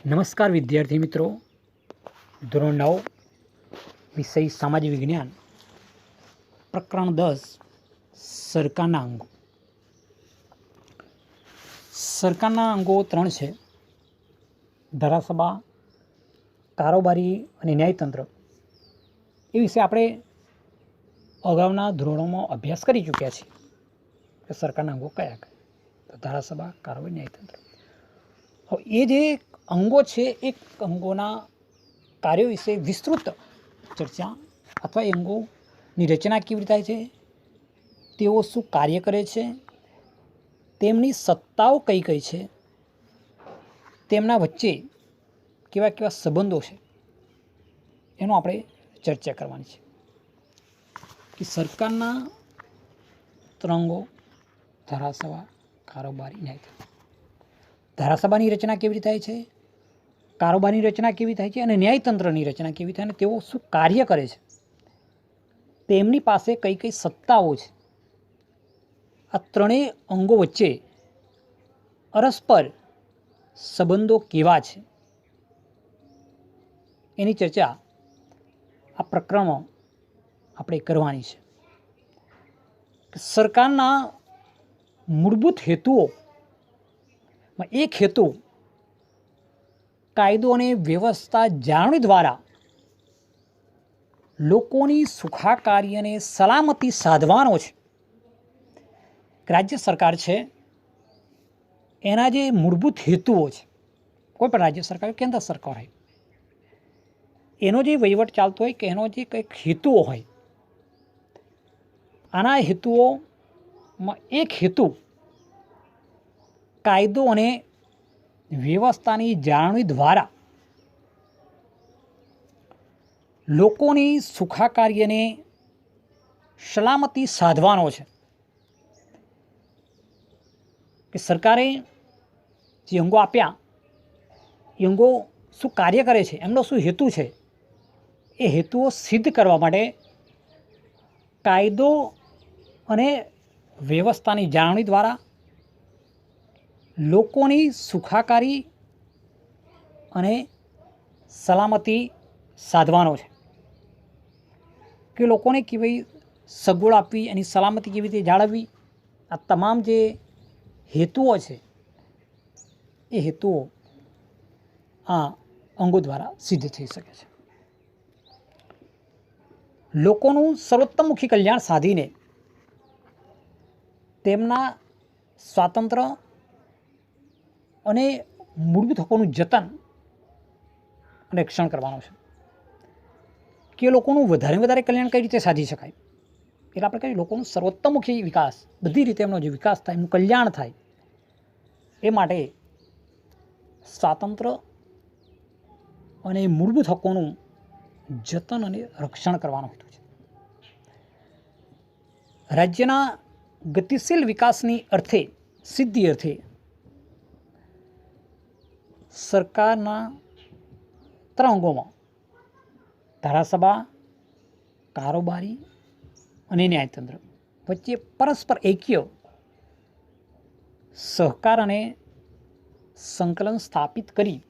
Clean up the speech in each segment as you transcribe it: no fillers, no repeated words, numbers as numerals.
નમસ્કાર વિદ્યાર્થી મિત્રો, ધોરણ 9 વિષય સામાજિક વિજ્ઞાન, પ્રકરણ 10 સરકારના અંગો. સરકારના અંગો 3 છે: ધારાસભા, કારોબારી અને ન્યાયતંત્ર. એ વિશે આપણે અગાઉના ધોરણોમાં અભ્યાસ કરી ચૂક્યા છીએ કે સરકારના અંગો કયા કયા. તો ધારાસભા, કારોબારી, ન્યાયતંત્ર. હવે એ જે અંગો છે એ અંગોના કાર્યો વિશે વિસ્તૃત ચર્ચા અથવા એ અંગોની રચના કેવી રીતે થાય છે, તેઓ શું કાર્ય કરે છે, તેમની સત્તાઓ કઈ કઈ છે, તેમના વચ્ચે કેવા કેવા સંબંધો છે, એનો આપણે ચર્ચા કરવાની છે. કે સરકારના 3 અંગો: ધારાસભા, કારોબારી, ન્યાયતંત્ર. ધારાસભાની રચના કેવી રીતે થાય છે, કારોબારની રચના કેવી થાય છે અને ન્યાયતંત્રની રચના કેવી થાય, અને તેઓ શું કાર્ય કરે છે, તેમની પાસે કઈ કઈ સત્તાઓ છે, આ ત્રણેય અંગો વચ્ચે પરસ્પર સંબંધો કેવા છે, એની ચર્ચા આ પ્રકરણમાં આપણે કરવાની છે. સરકારના મૂળભૂત હેતુઓમાં એક હેતુ કાયદો અને વ્યવસ્થા જાળવણી દ્વારા લોકોની સુખાકારી અને સલામતી સાધવાનો છે. રાજ્ય સરકાર છે એના જે મૂળભૂત હેતુઓ છે, કોઈ પણ રાજ્ય સરકાર, કેન્દ્ર સરકાર હોય, એનો જે વહીવટ ચાલતો હોય કે એનો જે કંઈક હેતુઓ હોય, આના હેતુઓમાં એક હેતુ કાયદો અને વ્યવસ્થાની જાળવણી દ્વારા લોકોની સુખાકારી અને સલામતી સાધવાનો છે. કે સરકારે જે અંગો આપ્યા એ અંગો શું કાર્ય કરે છે, એમનો શું હેતુ છે, એ હેતુઓ સિદ્ધ કરવા માટે કાયદો અને વ્યવસ્થાની જાળવણી દ્વારા લોકોની સુખાકારી અને સલામતી સાધવાનો છે. કે લોકોને કેવી સગવડ આપવી, એની સલામતી કેવી રીતે જાળવવી, આ તમામ જે હેતુઓ છે એ હેતુઓ આ અંગો દ્વારા સિદ્ધ થઈ શકે છે. લોકોનું સર્વોત્તમમુખી કલ્યાણ સાધીને તેમના સ્વાતંત્ર્ય અને મૂળભૂત હકોનું જતન અને રક્ષણ કરવાનું છે. કે લોકોનું વધારે કલ્યાણ કઈ રીતે સાધી શકાય, એટલે આપણે કહીએ લોકોનું સર્વોત્તમમુખી વિકાસ, બધી રીતે એમનો જે વિકાસ થાય, એમનું કલ્યાણ થાય, એ માટે સ્વાતંત્ર્ય અને મૂળભૂત હકોનું જતન અને રક્ષણ કરવાનો હેતુ છે. રાજ્યના ગતિશીલ વિકાસની અર્થે, સિદ્ધિ અર્થે સરકારના 3 અંગોમાં ધારાસભા, કારોબારી અને ન્યાયતંત્ર વચ્ચે પરસ્પર ઐક્ય, સહકાર અને સંકલન સ્થાપિત કરી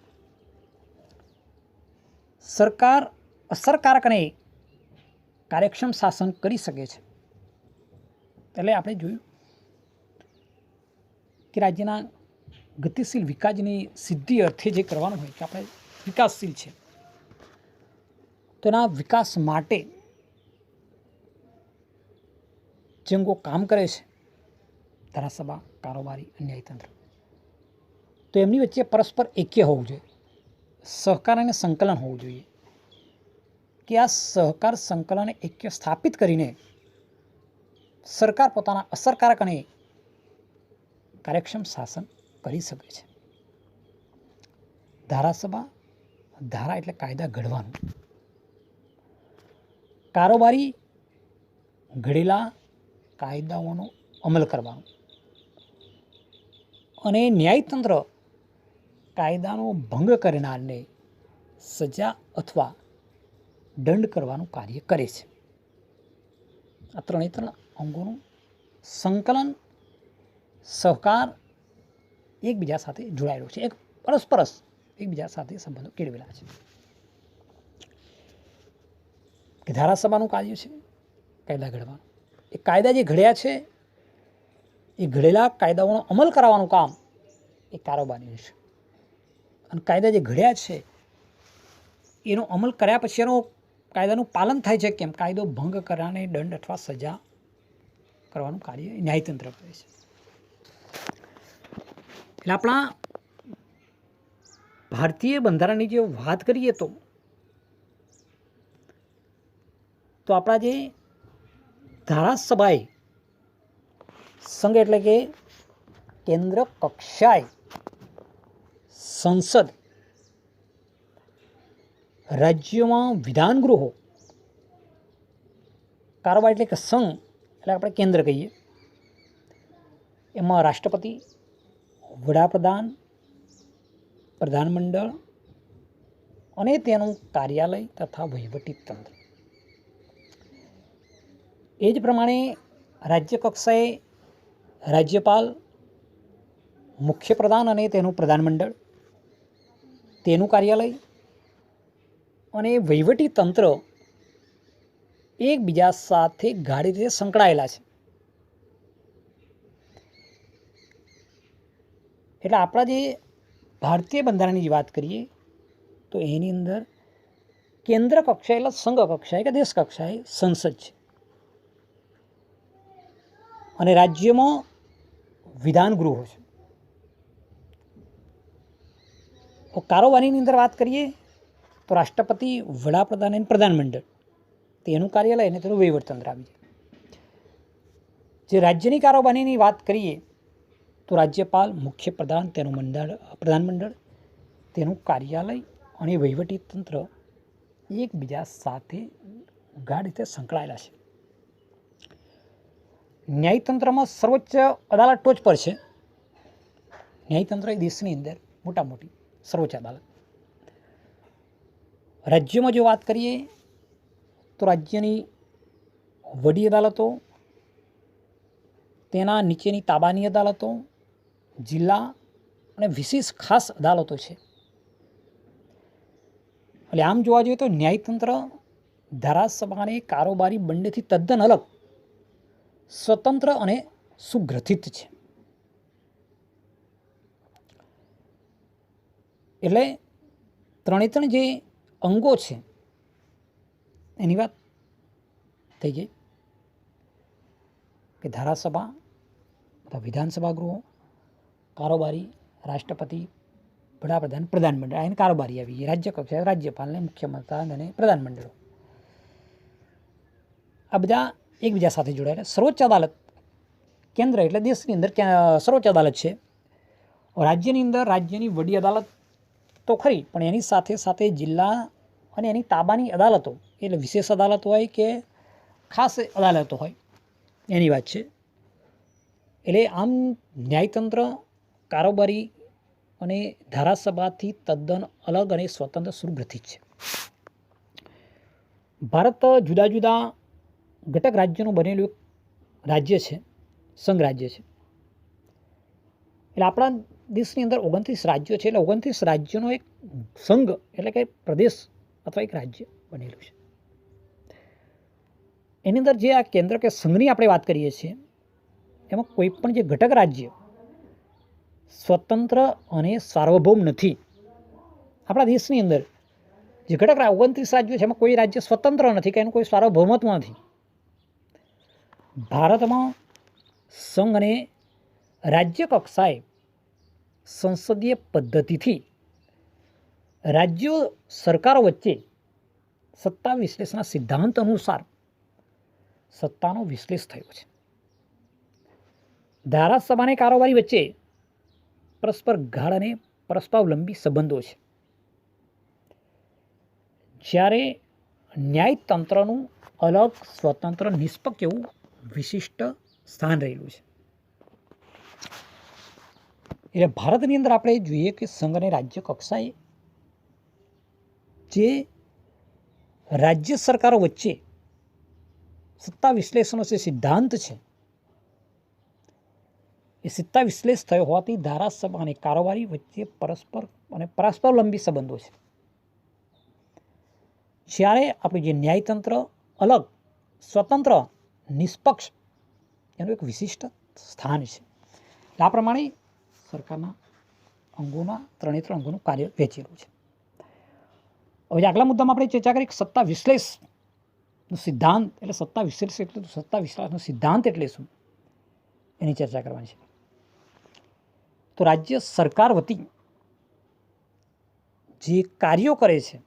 સરકાર અસરકારક અને કાર્યક્ષમ શાસન કરી શકે છે. એટલે આપણે જોયું કે રાજ્યના ગતિશીલ વિકાસની સિદ્ધિ અર્થે જે કરવાનું હોય કે આપણે વિકાસશીલ છે, તો એના વિકાસ માટે જે અંગો કામ કરે છે, ધારાસભા, કારોબારી અને ન્યાયતંત્ર, તો એમની વચ્ચે પરસ્પર ઐક્ય હોવું જોઈએ, સહકાર અને સંકલન હોવું જોઈએ. કે આ સહકાર, સંકલન અને ઐક્ય સ્થાપિત કરીને સરકાર પોતાના અસરકારક અને કાર્યક્ષમ શાસન કરી શકે છે. ધારાસભા, ધારા એટલે કાયદા ઘડવાનું, કારોબારી ઘડેલા કાયદાઓનો અમલ કરવાનો, અને ન્યાયતંત્ર કાયદાનો ભંગ કરનારને સજા અથવા દંડ કરવાનું કાર્ય કરે છે. આ 3 અંગોનું સંકલન, સહકાર એકબીજા સાથે જોડાયેલું છે, એક પરસ્પર એકબીજા સાથે સંબંધો કેળવેલા છે. કે ધારાસભાનું કાર્ય છે કાયદા ઘડવાનું. એ કાયદા જે ઘડ્યા છે એ ઘડેલા કાયદાઓનો અમલ કરાવવાનું કામ એ કારોબારીનું છે. અને કાયદા જે ઘડ્યા છે એનો અમલ કર્યા પછી એનો કાયદાનું પાલન થાય છે કેમ? કાયદો ભંગ કરવાને દંડ અથવા સજા કરવાનું કાર્ય ન્યાયતંત્ર કરે છે. એટલે આપણા ભારતીય બંધારણની જે વાત કરીએ તો આપણા જે ધારાસભાએ સંઘ એટલે કે કેન્દ્ર કક્ષાએ સંસદ, રાજ્યોમાં વિધાનગૃહો, કારોબાર એટલે કે સંઘ એટલે આપણે કેન્દ્ર કહીએ, એમાં રાષ્ટ્રપતિ, વડાપ્રધાન, પ્રધાનમંડળ અને તેનું કાર્યાલય તથા વહીવટી તંત્ર. એ જ પ્રમાણે રાજ્ય કક્ષાએ રાજ્યપાલ, મુખ્યપ્રધાન અને તેનું પ્રધાનમંડળ, તેનું કાર્યાલય અને વહીવટી તંત્ર એકબીજા સાથે ગાઢ રીતે સંકળાયેલા છે. એટલે આપણા જે ભારતીય બંધારણની વાત કરીએ તો એની અંદર કેન્દ્ર કક્ષાએ એટલે સંઘ કક્ષાએ કે દેશ કક્ષાએ સંસદ છે અને રાજ્યમાં વિધાનગૃહો છે. કારોબારીની અંદર વાત કરીએ તો રાષ્ટ્રપતિ, વડાપ્રધાન અને પ્રધાનમંડળ, તેનું કાર્યાલય અને તેનું વહીવટતંત્ર આવી જાય. જે રાજ્યની કારોબારીની વાત કરીએ તો રાજ્યપાલ, મુખ્યપ્રધાન, તેનું પ્રધાનમંડળ, તેનું કાર્યાલય અને વહીવટી તંત્ર એકબીજા સાથે ગાઢ રીતે સંકળાયેલા છે. ન્યાયતંત્રમાં સર્વોચ્ચ અદાલત ટોચ પર છે. ન્યાયતંત્ર એ દેશની અંદર મોટા મોટી સર્વોચ્ચ અદાલત. રાજ્યોમાં જો વાત કરીએ તો રાજ્યની વડી અદાલતો, તેના નીચેની તાબાની અદાલતો, જિલ્લા અને વિશેષ ખાસ અદાલતો છે. એટલે આમ જોવા જોઈએ તો ન્યાયતંત્ર ધારાસભાની કારોબારી બંનેથી તદ્દન અલગ, સ્વતંત્ર અને સુગ્રથિત છે. એટલે ત્રણે જે અંગો છે એની વાત થઈ ગઈ કે ધારાસભા અથવા વિધાનસભા ગૃહો, કારોબારી રાષ્ટ્રપતિ, વડાપ્રધાન, પ્રધાનમંડળ, એની કારોબારી આવી ગઈ. રાજ્ય કક્ષાએ રાજ્યપાલને, મુખ્યમંત્રી અને પ્રધાનમંડળો આ બધા એકબીજા સાથે જોડાયેલા. સર્વોચ્ચ અદાલત કેન્દ્ર એટલે દેશની અંદર સર્વોચ્ચ અદાલત છે. રાજ્યની અંદર રાજ્યની વડી અદાલત તો ખરી, પણ એની સાથે સાથે જિલ્લા અને એની તાબાની અદાલતો એટલે વિશેષ અદાલત હોય કે ખાસ અદાલતો હોય એની વાત છે. એટલે આમ ન્યાયતંત્ર કારોબારી અને ધારાસભાથી તદ્દન અલગ અને સ્વતંત્ર સુગ્રથિત છે. ભારત જુદા જુદા ઘટક રાજ્યોનું બનેલું રાજ્ય છે, સંઘ રાજ્ય છે. એટલે આપણા દેશની અંદર 29 રાજ્યો છે. એટલે 29 રાજ્યોનો એક સંઘ એટલે કે પ્રદેશ અથવા એક રાજ્ય બનેલું છે. એની અંદર જે આ કેન્દ્ર કે સંઘની આપણે વાત કરીએ છીએ એમાં કોઈ પણ જે ઘટક રાજ્ય સ્વતંત્ર અને સાર્વભૌમ નથી. આપણા દેશની અંદર જે ઘટક 29 રાજ્યો છે એમાં કોઈ રાજ્ય સ્વતંત્ર નથી કે એનું કોઈ સાર્વભૌમત્વ નથી. ભારતમાં સંઘ અને રાજ્ય કક્ષાએ સંસદીય પદ્ધતિથી રાજ્યો સરકારો વચ્ચે સત્તા વિશ્લેષણના સિદ્ધાંત અનુસાર સત્તાનો વિશ્લેષ થયો છે. ધારાસભાની કારોબારી વચ્ચે પરસ્પર ગાઢ અને પરસ્પરાવલંબી સંબંધો છે, જ્યારે ન્યાયતંત્રનું અલગ, સ્વતંત્ર, નિષ્પક્ષ એવું વિશિષ્ટ સ્થાન રહેલું છે. એટલે ભારતની અંદર આપણે જોઈએ કે સંઘ અને રાજ્ય કક્ષાએ જે રાજ્ય સરકારો વચ્ચે સત્તા વિશ્લેષણનો જે સિદ્ધાંત છે એ સત્તા વિશ્લેષ થયો હોવાથી ધારાસભા અને કારોબારી વચ્ચે પરસ્પરલંબી સંબંધો છે. જ્યારે આપણું જે ન્યાયતંત્ર અલગ, સ્વતંત્ર, નિષ્પક્ષ એનું એક વિશિષ્ટ સ્થાન છે. આ પ્રમાણે સરકારના અંગોના 3 અંગોનું કાર્ય વહેંચેલું છે. હવે આગલા મુદ્દામાં આપણે ચર્ચા કરી સત્તા વિશ્લેષનો સિદ્ધાંત એટલે સત્તા વિશ્લેષનો સિદ્ધાંત એટલે શું એની ચર્ચા કરવાની છે. તો રાજ્ય સરકાર વતી જે કાર્યો કરે છે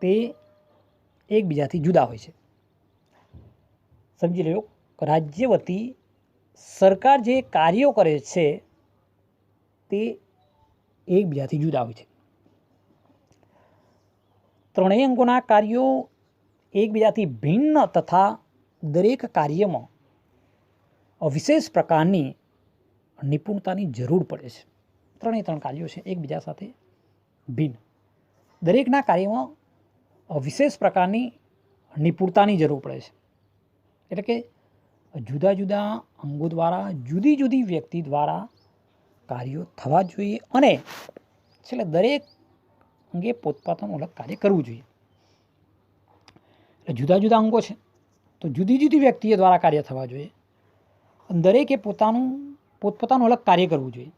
તે એકબીજાથી જુદા હોય છે. સમજી લો, રાજ્ય વતી સરકાર જે કાર્યો કરે છે તે એકબીજાથી જુદા હોય છે. ત્રણેય અંગોના કાર્યો એકબીજાથી ભિન્ન તથા દરેક કાર્યમાં વિશેષ પ્રકારની નિપુણતાની જરૂર પડે છે. 3 કાર્યો છે એકબીજા સાથે ભિન્ન. દરેકના કાર્યમાં વિશેષ પ્રકારની નિપુણતાની જરૂર પડે છે. એટલે કે જુદા જુદા અંગો દ્વારા જુદી જુદી વ્યક્તિ દ્વારા કાર્યો થવા જોઈએ અને છેલ્લે દરેક અંગે પોતપોતાનું અલગ કાર્ય કરવું જોઈએ. એટલે જુદા જુદા અંગો છે તો જુદી જુદી વ્યક્તિઓ દ્વારા કાર્ય થવા જોઈએ. દરેકે પોતપોતાનું અલગ કાર્ય કરવું જોઈએ.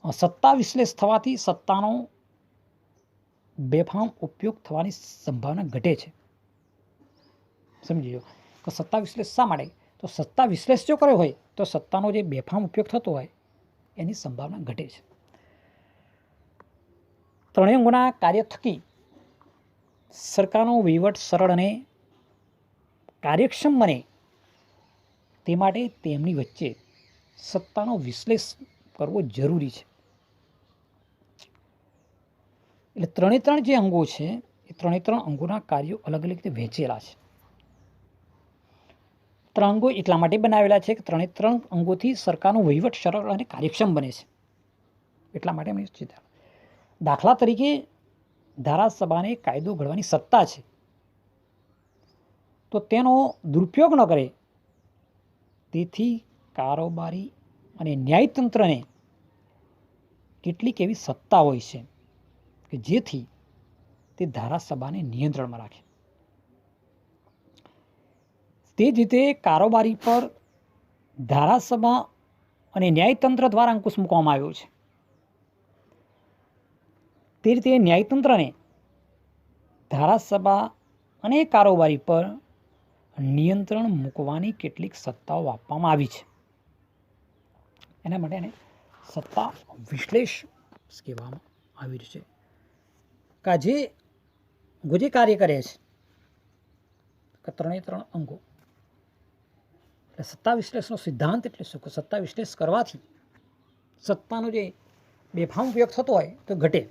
સત્તા વિશ્લેષ થવાથી સત્તાનો બેફામ ઉપયોગ થવાની સંભાવના ઘટે છે. સમજી લો કે સત્તા વિશ્લેષ શા માટે? તો સત્તા વિશ્લેષ જો કર્યો હોય તો સત્તાનો જે બેફામ ઉપયોગ થતો હોય એની સંભાવના ઘટે છે. 3 અંગોના કાર્ય થકી સરકારનો વહીવટ સરળ અને કાર્યક્ષમ બને તે માટે તેમની વચ્ચે સત્તાનો વિશ્લેષ કરવો જરૂરી છે. એટલે 3 જે અંગો છે એ 3 અંગોના કાર્યો અલગ અલગ રીતે વહેંચેલા છે. 3 અંગો એટલા માટે બનાવેલા છે કે 3 અંગોથી સરકારનો વહીવટ સરળ અને કાર્યક્ષમ બને છે. એટલા માટે અમે ચિંતા. દાખલા તરીકે ધારાસભાને કાયદો ઘડવાની સત્તા છે તો તેનો દુરુપયોગ ન કરે તેથી કારોબારી અને ન્યાયતંત્રને કેટલીક એવી સત્તા હોય છે કે જેથી તે ધારાસભાને નિયંત્રણમાં રાખે. તે જ રીતે કારોબારી પર ધારાસભા અને ન્યાયતંત્ર દ્વારા અંકુશ મૂકવામાં આવ્યો છે. તે રીતે ન્યાયતંત્રને ધારાસભા અને કારોબારી પર નિયંત્રણ મૂકવાની કેટલીક સત્તાઓ આપવામાં આવી છે. એના માટે એને સત્તા વિશ્લેષ કહેવામાં આવી છે કે જે કાર્ય કરે છે કે 3 અંગો. એટલે સત્તા વિશ્લેષનો સિદ્ધાંત એટલે શું કે સત્તા વિશ્લેષ કરવાથી સત્તાનો જે બેફામ ઉપયોગ થતો હોય તો ઘટે.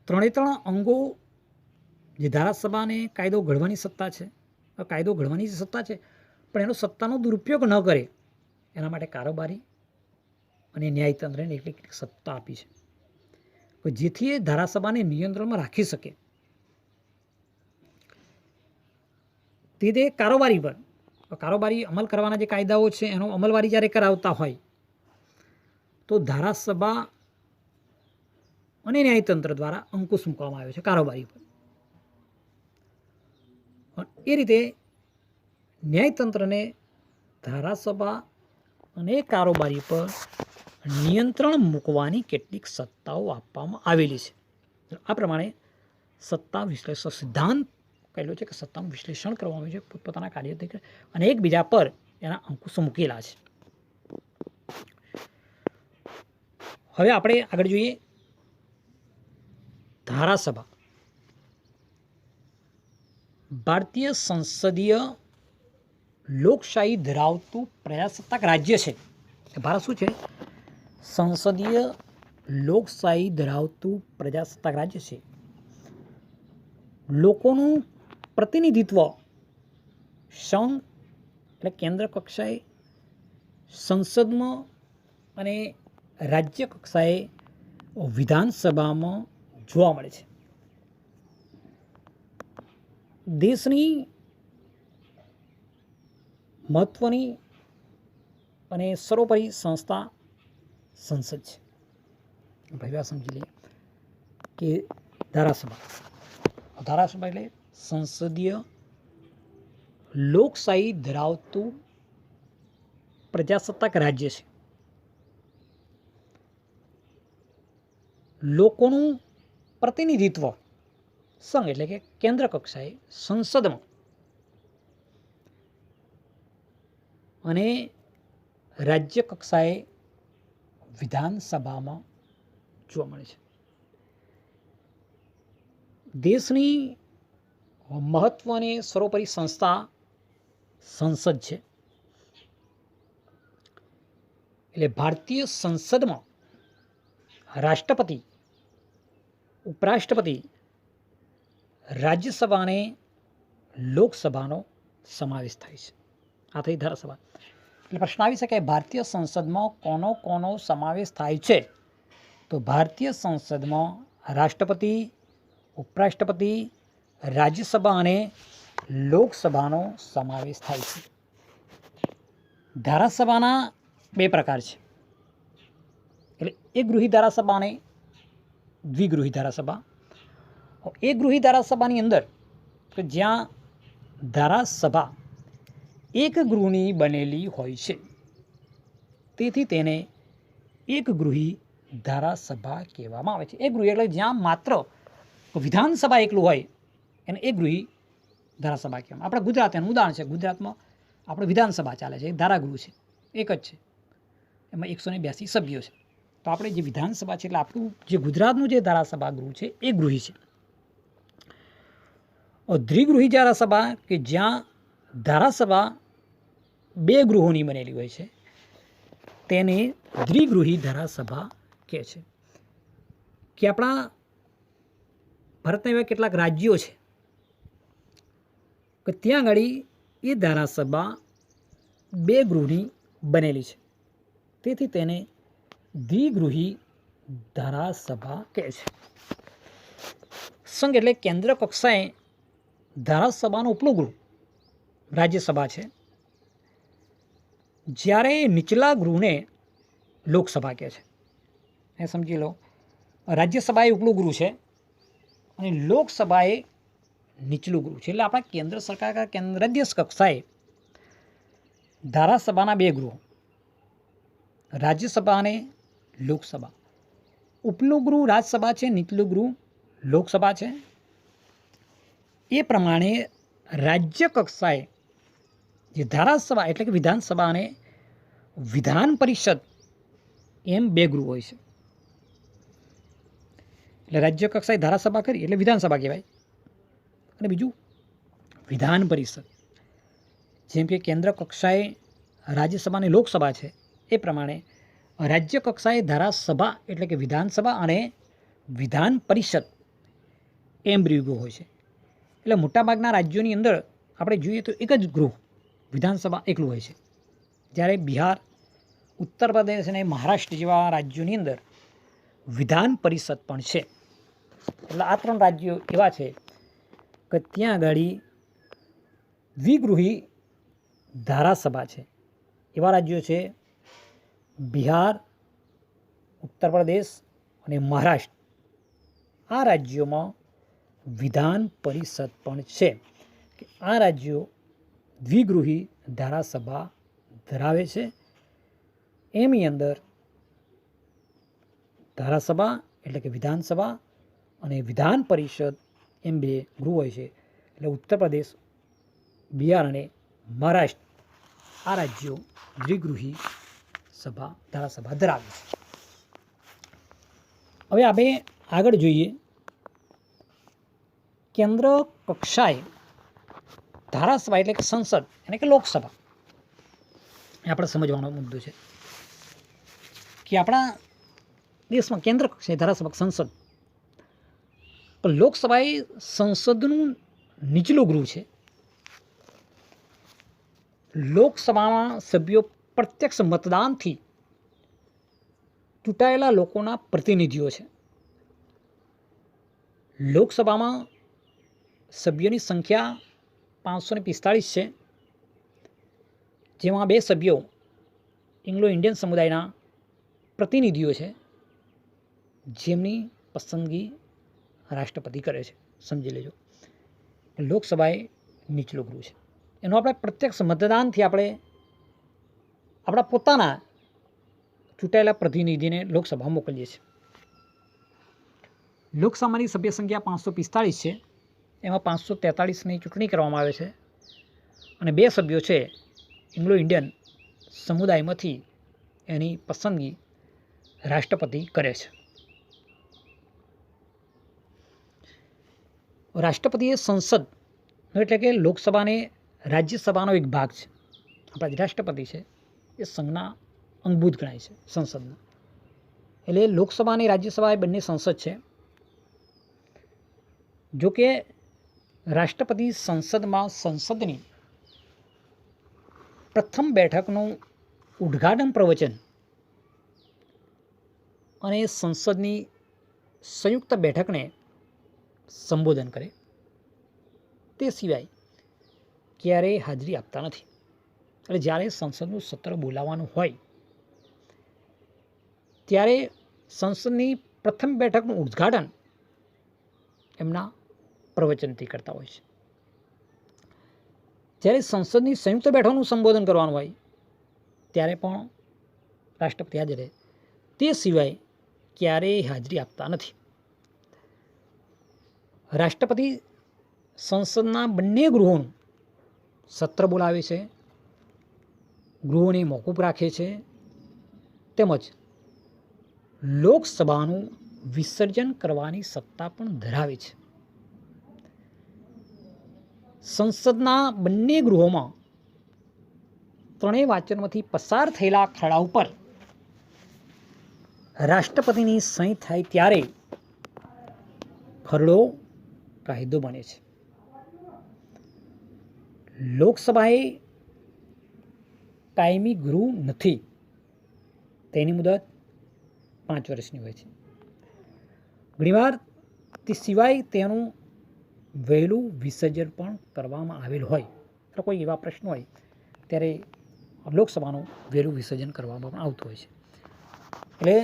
3 અંગો જે ધારાસભાને કાયદો ઘડવાની સત્તા છે, કાયદો ઘડવાની જે સત્તા છે પણ એનો સત્તાનો દુરુપયોગ ન કરે એના માટે કારોબારી અને ન્યાયતંત્રને કેટલીક સત્તા આપી છે કે જેથી એ ધારાસભાને નિયંત્રણમાં રાખી શકે. તે કારોબારી અમલ કરવાના જે કાયદાઓ છે એનો અમલવારી જ્યારે કરાવતા હોય તો ધારાસભા અને ન્યાયતંત્ર દ્વારા અંકુશ મૂકવામાં આવ્યો છે કારોબારી પર. એ રીતે ન્યાયતંત્રને ધારાસભા અને કારોબારી પર નિયંત્રણ મૂકવાની કેટલીક સત્તાઓ આપવામાં આવેલી છે. આ પ્રમાણે સત્તા વિશ્લેષણ સિદ્ધાંત કહેલો છે કે સત્તાનું વિશ્લેષણ કરવામાં આવ્યું છે પોતપોતાના કાર્ય અને એકબીજા પર એના અંકુશો મૂકેલા છે. હવે આપણે આગળ જોઈએ ધારાસભા. ભારતીય સંસદીય લોકશાહી ધરાવતું પ્રજાસત્તાક રાજ્ય છે. ભારત શું છે? સંસદીય લોકશાહી ધરાવતું પ્રજાસત્તાક રાજ્ય છે. લોકોનું પ્રતિનિધિત્વ સંઘ એટલે કેન્દ્ર કક્ષાએ, સંસદમાં અને રાજ્ય કક્ષાએ વિધાનસભામાં જોવા મળે છે. દેશની મહત્ત્વની અને સર્વોપરી સંસ્થા સંસદ છે. ભાઈ આ સમજી લઈએ કે ધારાસભા એટલે સંસદીય લોકશાહી ધરાવતું પ્રજાસત્તાક રાજ્ય છે. લોકોનું પ્રતિનિધિત્વ સંઘ એટલે કે કેન્દ્ર કક્ષાએ સંસદમાં અને રાજ્ય કક્ષાએ વિધાનસભામાં જોવા મળે છે. દેશની મહત્વની સર્વોપરી સંસ્થા સંસદ છે. એટલે ભારતીય સંસદમાં રાષ્ટ્રપતિ, ઉપરાષ્ટ્રપતિ, રાજ્યસભા અને લોકસભાનો સમાવેશ થાય છે. આ થઈ ધારાસભા. એટલે પ્રશ્ન આવી શકે ભારતીય સંસદમાં કોનો સમાવેશ થાય છે? તો ભારતીય સંસદમાં રાષ્ટ્રપતિ, ઉપરાષ્ટ્રપતિ, રાજ્યસભા અને લોકસભાનો સમાવેશ થાય છે. ધારાસભાના બે પ્રકાર છે. એટલે એકગૃહી ધારાસભા અને દ્વિગૃહી ધારાસભા. એકગૃહી ધારાસભાની અંદર કે જ્યાં ધારાસભા એક ગૃહની બનેલી હોય છે, તેથી તેને એકગૃહી ધારાસભા કહેવામાં આવે છે. એકગૃહી એટલે જ્યાં માત્ર વિધાનસભા એકલું હોય એને એકગૃહી ધારાસભા કહેવામાં. આપણે ગુજરાત એનું ઉદાહરણ છે. ગુજરાતમાં આપણે વિધાનસભા ચાલે છે, ધારાગૃહ છે, એક જ છે, એમાં 182 સભ્યો છે. તો આપણે જે વિધાનસભા છે એટલે આપણું જે ગુજરાતનું જે ધારાસભા ગૃહ છે એ ગૃહી છે. દ્વિગૃહી ધારાસભા કે જ્યાં ધારાસભા બે ગૃહોની બનેલી હોય છે તેને દ્વિગૃહી ધારાસભા કહે છે. કે આપણા ભારતના એવા કેટલાક રાજ્યો છે કે ત્યાં આગળ એ ધારાસભા બે ગૃહની બનેલી છે, તેથી તેને દ્વિગૃહી ધારાસભા કહે છે. સંઘ એટલે કેન્દ્ર કક્ષાએ ધારાસભાનું ઉપલું ગૃહ રાજ્યસભા છે, જ્યારે નીચલા ગૃહને લોકસભા કહે છે. એ સમજી લો, રાજ્યસભા એ ઉપલું ગૃહ છે અને લોકસભા એ નીચલું ગૃહ છે. એટલે આપણા કેન્દ્ર સરકાર રાજ્ય કક્ષાએ ધારાસભાના બે ગૃહો, રાજ્યસભા અને લોકસભા. ઉપલું ગૃહ રાજ્યસભા છે, નીચલું ગૃહ લોકસભા છે. એ પ્રમાણે રાજ્ય કક્ષાએ જે ધારાસભા એટલે કે વિધાનસભા અને વિધાન પરિષદ એમ બે ગૃહ હોય છે. એટલે રાજ્ય કક્ષાએ ધારાસભા કરી એટલે વિધાનસભા કહેવાય, અને બીજું વિધાન પરિષદ. જેમ કે કેન્દ્ર કક્ષાએ રાજ્યસભા અને લોકસભા છે, એ પ્રમાણે રાજ્ય કક્ષાએ ધારાસભા એટલે કે વિધાનસભા અને વિધાન પરિષદ એમ ગૃહ હોય છે. એટલે મોટાભાગના રાજ્યોની અંદર આપણે જોઈએ તો એક જ ગૃહ વિધાનસભા એકલું હોય છે, જ્યારે બિહાર, ઉત્તર પ્રદેશ અને મહારાષ્ટ્ર જેવા રાજ્યોની અંદર વિધાન પરિષદ પણ છે. એટલે આ ત્રણ રાજ્યો એવા છે કે ત્યાં આગળ દ્વિગૃહી ધારાસભા છે. એવા રાજ્યો છે બિહાર, ઉત્તર પ્રદેશ અને મહારાષ્ટ્ર. આ રાજ્યોમાં વિધાન પરિષદ પણ છે. કે આ રાજ્યો દ્વિગૃહી ધારાસભા ધરાવે છે. એની અંદર ધારાસભા એટલે કે વિધાનસભા અને વિધાન પરિષદ એમ બે ગૃહ હોય છે. એટલે ઉત્તર પ્રદેશ, બિહાર અને મહારાષ્ટ્ર આ રાજ્યો દ્વિગૃહી ધારાસભા ધરાવે છે. હવે આપણે આગળ જોઈએ કેન્દ્ર કક્ષાએ ધારાસભા એટલે કે સંસદ એટલે કે લોકસભા. એ આપણે સમજવાનો મુદ્દો છે કે આપણા દેશમાં કેન્દ્ર કક્ષાએ ધારાસભા સંસદ, પણ લોકસભા એ સંસદનું નીચલું ગૃહ છે. લોકસભામાં સભ્યો પ્રત્યક્ષ મતદાનથી ચૂંટાયેલા લોકોના પ્રતિનિધિઓ છે. લોકસભામાં સભ્યોની સંખ્યા 545 છે, જેમાં 2 સભ્યો એંગ્લો ઇન્ડિયન સમુદાયના પ્રતિનિધિઓ છે, જેમની પસંદગી રાષ્ટ્રપતિ કરે છે. સમજી લેજો, લોકસભા એ નીચલું ગૃહ છે. એનો આપણે પ્રત્યક્ષ મતદાનથી આપણે આપણા પોતાના ચૂંટાયેલા પ્રતિનિધિને લોકસભા મોકલીએ છીએ. લોકસભાની સભ્ય સંખ્યા 545 છે. એમાં 543ની ચૂંટણી કરવામાં આવે છે અને 2 સભ્યો છે એંગ્લો ઇન્ડિયન સમુદાયમાંથી એની પસંદગી રાષ્ટ્રપતિ કરે છે. રાષ્ટ્રપતિ એ સંસદ એટલે કે લોકસભાને રાજ્યસભાનો એક ભાગ છે. આપણા જે રાષ્ટ્રપતિ છે એ સંઘના અંગભૂત ગણાય છે, સંસદના. એટલે લોકસભા અને રાજ્યસભા એ બંને સંસદ છે. જો કે રાષ્ટ્રપતિ સંસદમાં સંસદની પ્રથમ બેઠકનું ઉદ્ઘાટન પ્રવચન અને સંસદની સંયુક્ત બેઠકને સંબોધન કરે, તે સિવાય ક્યારેય હાજરી આપતા નથી. એટલે જ્યારે સંસદનું સત્ર બોલાવવાનું હોય ત્યારે સંસદની પ્રથમ બેઠકનું ઉદ્ઘાટન એમના પ્રવચનથી કરતા હોય છે. જ્યારે સંસદની સંયુક્ત બેઠકનું સંબોધન કરવાનું હોય ત્યારે પણ રાષ્ટ્રપતિ હાજર રહે, તે સિવાય ક્યારેય હાજરી આપતા નથી. રાષ્ટ્રપતિ સંસદના બંને ગૃહોનું સત્ર બોલાવે છે, ગૃહોને મોકૂફ રાખે છે, તેમજ લોકસભાનું વિસર્જન કરવાની સત્તા પણ ધરાવે છે. સંસદના બંને ગૃહોમાં 3 વાચનમાંથી પસાર થયેલા ખરડા ઉપર રાષ્ટ્રપતિની સહી થાય ત્યારે ખરડો કાયદો બને છે. લોકસભાએ કાયમી ગૃહ નથી. તેની મુદત 5 વર્ષની હોય છે. ઘણીવાર તે સિવાય તેનું વહેલું વિસર્જન પણ કરવામાં આવેલ હોય, તો કોઈ એવા પ્રશ્નો હોય ત્યારે લોકસભાનું વહેલું વિસર્જન કરવામાં પણ આવતું હોય છે. એટલે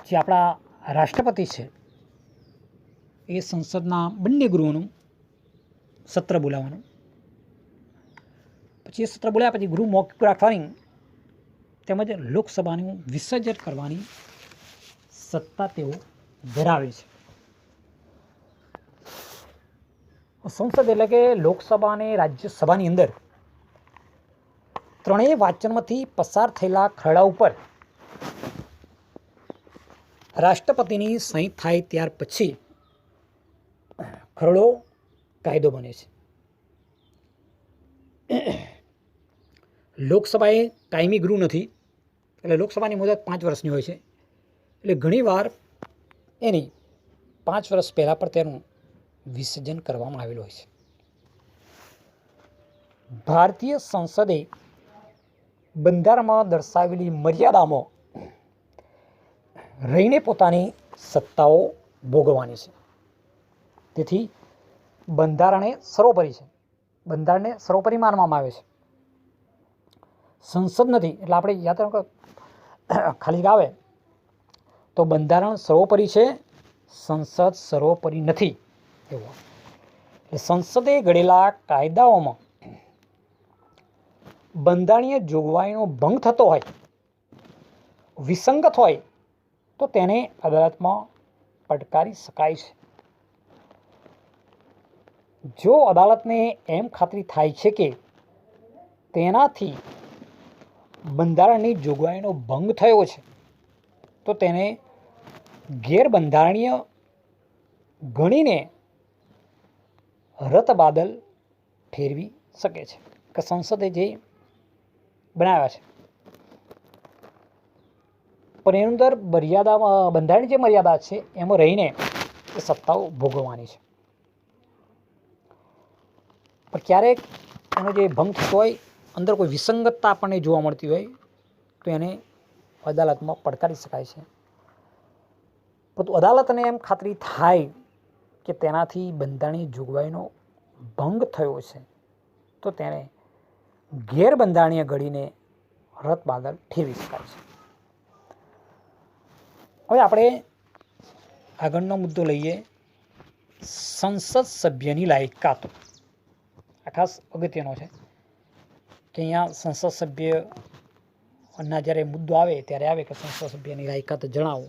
જે આપણા રાષ્ટ્રપતિ છે એ સંસદના બંને ગૃહોનું સત્ર બોલાવવાનું, પછી એ સત્ર બોલ્યા પછી ગૃહ મોકૂફ રાખવાની તેમજ લોકસભાનું વિસર્જન કરવાની સત્તા તેઓ ધરાવે છે. સંસદ એટલે કે લોકસભા અને રાજ્યસભાની અંદર 3 વાચનમાંથી પસાર થયેલા ખરડા ઉપર રાષ્ટ્રપતિની સહી થાય ત્યાર પછી ખરડો કાયદો બને છે. લોકસભાએ કાયમી ગૃહ નથી, એટલે લોકસભાની મુદત 5 વર્ષની હોય છે. એટલે ઘણીવાર એની 5 વર્ષ પહેલાં પર તેનું વિસર્જન કરવામાં આવેલું હોય છે. ભારતીય સંસદે બંધારણમાં દર્શાવેલી મર્યાદામાં રહીને પોતાની સત્તાઓ ભોગવવાની છે. તેથી બંધારણે સર્વોપરી છે, બંધારણને સર્વોપરી માનવામાં આવે છે. સંસદ નથી એટલે આપણે યાદ રાખો, ખાલી આવે તો બંધારણ સર્વોપરી છે, સંસદ સર્વોપરી નથી એવું. એટલે સંસદે ઘડેલા કાયદાઓમાં બંધારણીય જોગવાઈનો ભંગ થતો હોય, વિસંગત હોય તો તેને અદાલતમાં પડકારી શકાય છે. જો અદાલતને એમ ખાતરી થાય છે કે તેનાથી બંધારણની જોગવાઈનો ભંગ થયો છે તો તેને ગેરબંધારણીય ગણીને રદબાતલ ઠેરવી શકે છે કે સંસદે જે બનાવ્યા છે પણ એની અંદર મર્યાદા, બંધારણની જે મર્યાદા છે એમાં રહીને એ સત્તાઓ ભોગવવાની છે. પણ ક્યારેક એનો જે ભંગ થતો હોય, અંદર કોઈ વિસંગતતા આપણને જોવા મળતી હોય તો એને અદાલતમાં પડકારી શકાય છે. પરંતુ અદાલતને એમ ખાતરી થાય કે તેનાથી બંધારણીય જોગવાઈનો ભંગ થયો છે તો તેને ગેરબંધારણીય ઘડીને રદ બાદલ ઠેરવી શકાય છે. હવે આપણે આગળનો મુદ્દો લઈએ, સંસદ સભ્યની લાયકાતો. આ ખાસ અગત્યનો છે કે અહીંયા સંસદ સભ્યના જ્યારે મુદ્દો આવે ત્યારે આવે કે સંસદ સભ્યની લાયકાત જણાવો,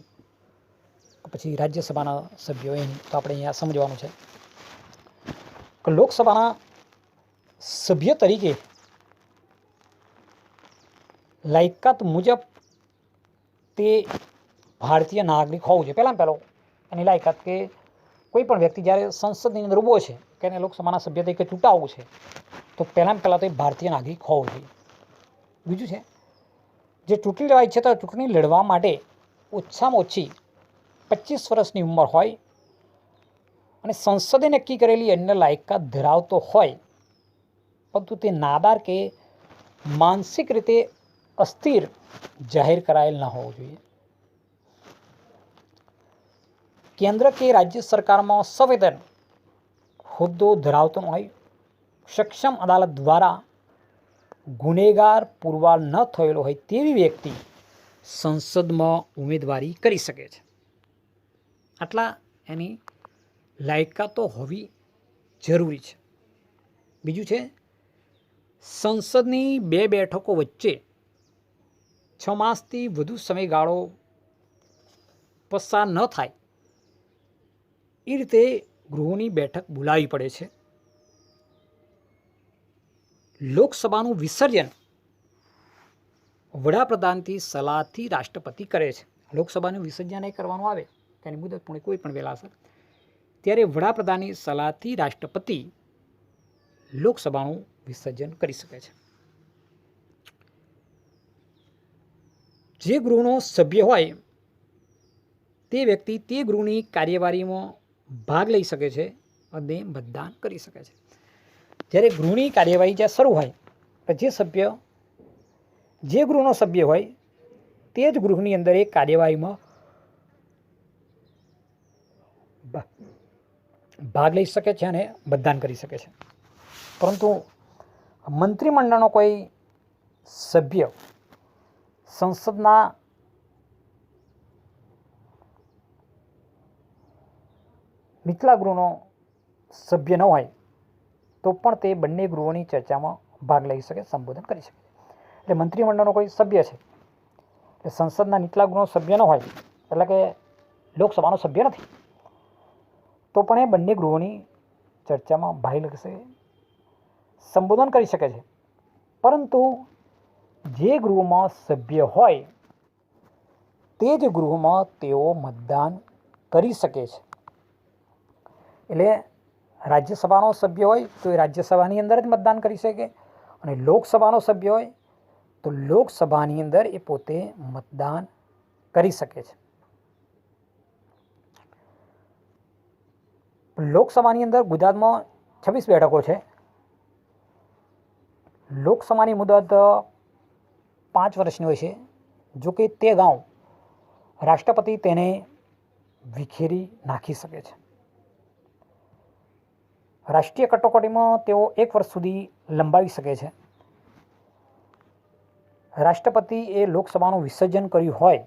પછી રાજ્યસભાના સભ્યો એમ, તો આપણે અહીંયા સમજવાનું છે કે લોકસભાના સભ્ય તરીકે લાયકાત મુજબ તે ભારતીય નાગરિક હોવું જોઈએ. પહેલાં પહેલો એની લાયકાત કે કોઈ પણ વ્યક્તિ જ્યારે સંસદની અંદર ઊભો છે કે એને લોકસભાના સભ્ય તરીકે ચૂંટાવવું છે તો પહેલાં તો એ ભારતીય નાગરિક હોવો જોઈએ. બીજું છે, જે ચૂંટણી લડાય છે તો ચૂંટણી લડવા માટે ઓછામાં ઓછી 25 વર્ષની ઉંમર હોય અને સંસદે નક્કી કરેલી અન્ય લાયકાત ધરાવતો હોય, પરંતુ તે નાદાર કે માનસિક રીતે અસ્થિર જાહેર કરાયેલ ન હોવું જોઈએ. કેન્દ્ર કે રાજ્ય સરકારમાં સંવેદન હોદ્દો ધરાવતો હોય, સક્ષમ અદાલત દ્વારા ગુનેગાર પુરવાર ન થયેલો હોય તેવી વ્યક્તિ સંસદમાં ઉમેદવારી કરી શકે છે. આટલા એની લાયકાતો હોવી જરૂરી છે. બીજું છે, સંસદની 2 બેઠકો વચ્ચે 6 માસથી વધુ સમયગાળો પસાર ન થાય એ રીતે ગૃહોની બેઠક બોલાવવી પડે છે. લોકસભાનું વિસર્જન વડાપ્રધાનથી સલાહથી રાષ્ટ્રપતિ કરે છે. લોકસભાનું વિસર્જન એ કરવાનું આવે તેની મુદત પૂરી કોઈ પણ વેલાસર, ત્યારે વડાપ્રધાનની સલાહથી રાષ્ટ્રપતિ લોકસભાનું વિસર્જન કરી શકે છે. જે ગૃહનો સભ્ય હોય તે વ્યક્તિ તે ગૃહની કાર્યવાહીમાં ભાગ લઈ શકે છે અને મતદાન કરી શકે છે. જ્યારે ગૃહની કાર્યવાહી જ્યાં શરૂ હોય તો જે ગૃહનો સભ્ય હોય તે જ ગૃહની અંદર એ કાર્યવાહીમાં ભાગ લઈ શકે છે અને મતદાન કરી શકે છે. પરંતુ મંત્રીમંડળનો કોઈ સભ્ય સંસદના નીચલા ગૃહનો સભ્ય ન હોય તો પણ તે બંને ગૃહોની ચર્ચામાં ભાગ લઈ શકે, સંબોધન કરી શકે. એટલે મંત્રીમંડળનો કોઈ સભ્ય છે એટલે સંસદના નીચલા ગૃહનો સભ્ય ન હોય, એટલે કે લોકસભાનો સભ્ય નથી, તો પણ એ બંને ગૃહોની ચર્ચામાં ભાગ લઈ શકે, સંબોધન કરી શકે છે. પરંતુ જે ગૃહમાં સભ્ય હોય તે જ ગૃહમાં તેઓ મતદાન કરી શકે છે. એટલે રાજ્યસભાનો સભ્ય હોય તો એ રાજ્યસભાની અંદર જ મતદાન કરી શકે, અને લોકસભાનો સભ્ય હોય તો લોકસભાની અંદર એ પોતે મતદાન કરી શકે છે. લોકસભાની અંદર ગુજરાતમાં 26 બેઠકો છે. લોકસભાની મુદત 5 વર્ષની હોય છે. જો કે તે ગાંવ રાષ્ટ્રપતિ તેને વિખેરી નાખી શકે છે. રાષ્ટ્રીય કટોકટીમાં તેઓ 1 વર્ષ સુધી લંબાવી શકે છે. રાષ્ટ્રપતિ એ લોકસભાનું વિસર્જન કર્યું હોય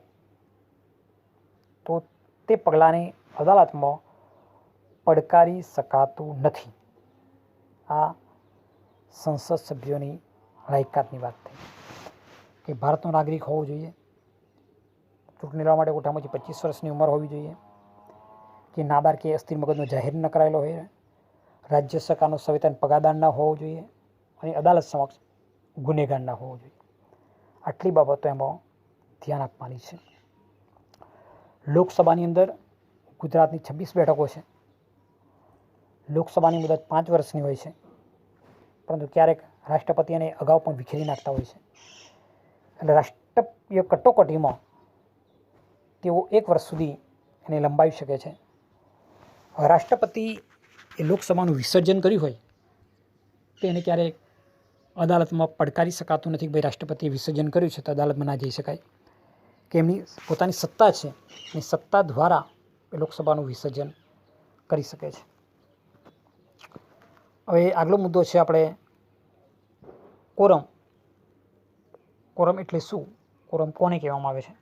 તો તે પગલાંને અદાલતમાં પડકારી શકાતું નથી. આ સંસદ સભ્યોની લાયકાતની વાત થઈ કે ભારતનો નાગરિક હોવો જોઈએ, ચૂંટણી લડવા માટે ઓછામાં ઓછી 25 વર્ષની ઉંમર હોવી જોઈએ, કે નાદાર કે અસ્થિર મગજનો જાહેર ન કરાયેલો હોય, રાજ્ય સરકારનો સંવેતન પગારદાર ન હોવો જોઈએ અને અદાલત સમક્ષ ગુનેગાર ન હોવો જોઈએ. આટલી બાબતો એમાં ધ્યાન આપવાની છે. લોકસભાની અંદર ગુજરાતની 26 બેઠકો છે. લોકસભાની મુદત 5 વર્ષની હોય છે, પરંતુ ક્યારેક રાષ્ટ્રપતિ એને અગાઉ પણ વિખેરી નાખતા હોય છે. એટલે રાષ્ટ્રીય કટોકટીમાં તેઓ 1 વર્ષ સુધી એને લંબાવી શકે છે. રાષ્ટ્રપતિ એ લોકસભાનું વિસર્જન કર્યું હોય તો એને ક્યારેક અદાલતમાં પડકારી શકાતું નથી કે ભાઈ રાષ્ટ્રપતિએ વિસર્જન કર્યું છે તો અદાલતમાં ના જઈ શકાય, કે એમની પોતાની સત્તા છે એ સત્તા દ્વારા એ લોકસભાનું વિસર્જન કરી શકે છે. હવે આગલો મુદ્દો છે આપણે કોરમ. કોરમ એટલે શું? કોરમ કોને કહેવામાં આવે છે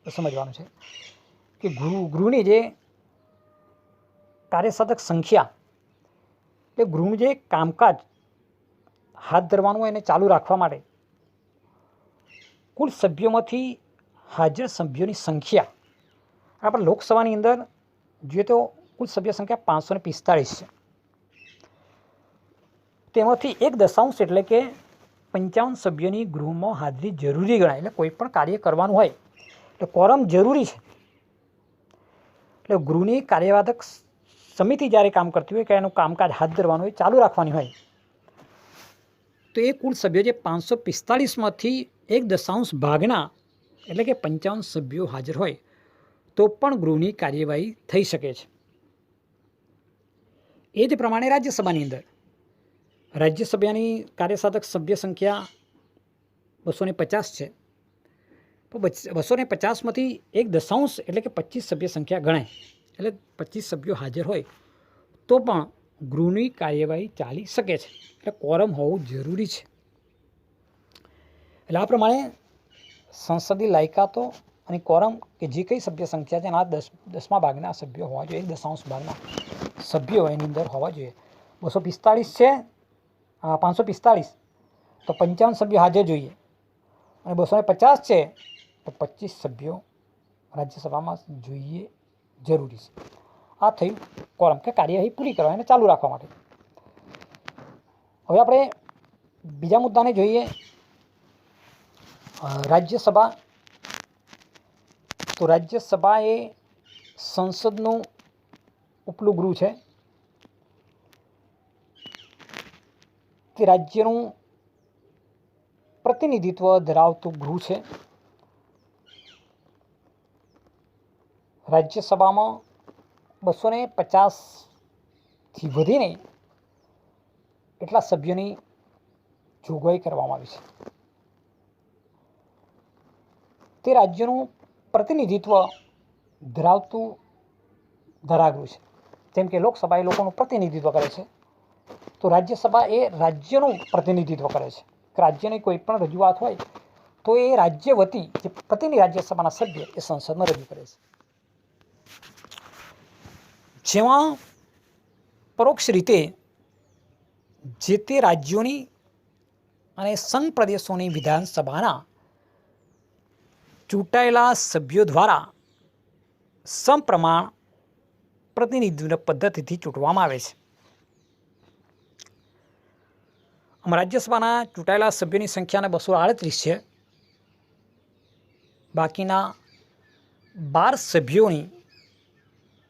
તો સમજવાનું છે કે ગૃહની જે કાર્યસાધક સંખ્યા, એટલે ગૃહનું જે કામકાજ હાથ ધરવાનું હોય એને ચાલુ રાખવા માટે કુલ સભ્યોમાંથી હાજર સભ્યોની સંખ્યા આપણે લોકસભાની અંદર જોઈએ તો કુલ સભ્ય સંખ્યા 545 છે. તેમાંથી 1 એટલે કે 55 સભ્યોની ગૃહમાં હાજરી જરૂરી ગણાય. એટલે કોઈ પણ કાર્ય કરવાનું હોય એટલે કોરમ જરૂરી છે. એટલે ગૃહની કાર્યવાહક સમિતિ જ્યારે કામ કરતી હોય કે એનું કામકાજ હાથ ધરવાનું હોય, ચાલુ રાખવાની હોય, તો એ કુલ સભ્યો જે 545માંથી 1 ભાગના એટલે કે 55 સભ્યો હાજર હોય તો પણ ગૃહની કાર્યવાહી થઈ શકે છે. એ જ પ્રમાણે રાજ્યસભાની અંદર રાજ્યસભાની કાર્યસાધક સભ્ય સંખ્યા 250 છે. તો 250માંથી 1 એટલે કે 25 સભ્ય સંખ્યા ગણાય. એટલે 25 સભ્યો હાજર હોય તો પણ ગૃહની કાર્યવાહી ચાલી શકે છે. એટલે કોરમ હોવું જરૂરી છે. એટલે આ પ્રમાણે સંસદીય લાયકાતો અને કોરમ કે જે કંઈ સભ્ય સંખ્યા છે એના 10મા ભાગના સભ્યો હોવા જોઈએ, 1 ભાગના સભ્યો એની અંદર હોવા જોઈએ. 245 છે, 545 તો 55 સભ્યો હાજર જોઈએ, અને 250 છે તો 25 સભ્યો રાજ્યસભામાં જોઈએ જરૂરી છે. આ થયું કોરમ કે કાર્યવાહી પૂરી કરવા અને ચાલુ રાખવા માટે. હવે આપણે બીજા મુદ્દાને જોઈએ, રાજ્યસભા. તો રાજ્યસભા એ સંસદનું ઉપલું ગૃહ છે. તે રાજ્યનું પ્રતિનિધિત્વ ધરાવતું ગૃહ છે. રાજ્યસભામાં 250થી વધીને એટલા સભ્યોની જોગવાઈ કરવામાં આવી છે. તે રાજ્યનું પ્રતિનિધિત્વ ધરાવતું ધારાગૃહ છે. જેમ કે લોકસભા એ લોકોનું પ્રતિનિધિત્વ કરે છે, તો રાજ્યસભા એ રાજ્યનું પ્રતિનિધિત્વ કરે છે. રાજ્યની કોઈ પણ રજૂઆત હોય તો એ રાજ્ય વતી જે પ્રતિનિધિ રાજ્યસભાના સભ્ય એ સંસદમાં રજૂ કરે છે. જેમાં પરોક્ષ રીતે જે તે રાજ્યોની અને સંઘ પ્રદેશોની વિધાનસભાના ચૂંટાયેલા સભ્યો દ્વારા સમપ્રમાણ પ્રતિનિધિત્વ પદ્ધતિથી ચૂંટવામાં આવે છે. રાજ્યસભાના ચૂંટાયેલા સભ્યોની સંખ્યાને 238 છે. બાકીના 12 સભ્યોની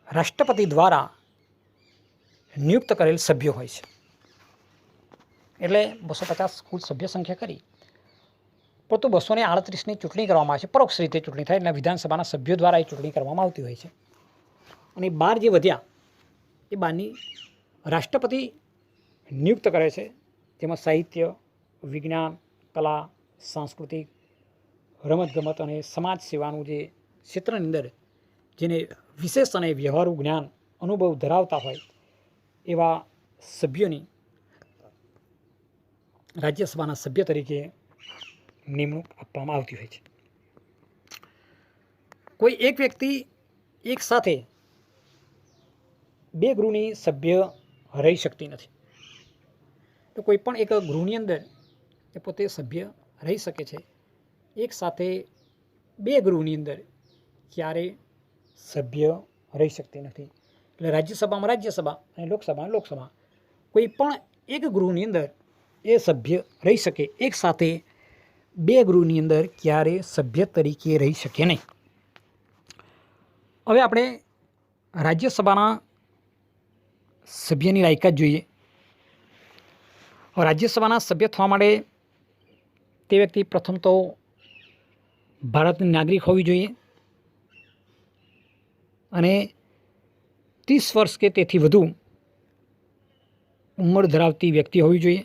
રાષ્ટ્રપતિ દ્વારા નિયુક્ત કરેલ સભ્યો હોય છે. એટલે 250 કુલ સભ્ય સંખ્યા કરી પરંતુ 238ની ચૂંટણી કરવામાં આવે છે. પરોક્ષ રીતે ચૂંટણી થાય એટલે વિધાનસભાના સભ્યો દ્વારા એ ચૂંટણી કરવામાં આવતી હોય છે. અને 12 જે વધ્યા એ 12ની રાષ્ટ્રપતિ નિયુક્ત કરે છે. જેમાં સાહિત્ય, વિજ્ઞાન, કલા, સાંસ્કૃતિક, રમતગમત અને સમાજ સેવાનું જે ક્ષેત્રની અંદર જેને વિશેષ અને વ્યવહારુ જ્ઞાન અનુભવ ધરાવતા હોય એવા સભ્યોની રાજ્યસભાના સભ્ય તરીકે નિમણૂક આપવામાં આવતી હોય છે. કોઈ એક વ્યક્તિ એક સાથે 2 ગૃહની સભ્ય રહી શકતી નથી. તો કોઈ પણ એક ગૃહની અંદર એ પોતે સભ્ય રહી શકે છે. એક સાથે 2 ગૃહની અંદર ક્યારે સભ્ય રહી શકતી નથી. એટલે રાજ્યસભામાં રાજ્યસભા અને લોકસભામાં લોકસભા કોઈ પણ એક ગૃહની અંદર એ સભ્ય રહી શકે. એક સાથે 2 ગૃહની અંદર ક્યારે સભ્ય તરીકે રહી શકે નહીં. હવે આપણે રાજ્યસભાના સભ્યની લાયકાત જોઈએ. રાજ્યસભાના સભ્ય થવા માટે તે વ્યક્તિ પ્રથમ તો ભારતની નાગરિક હોવી જોઈએ અને 30 વર્ષ કે તેથી વધુ ઉંમર ધરાવતી વ્યક્તિ હોવી જોઈએ.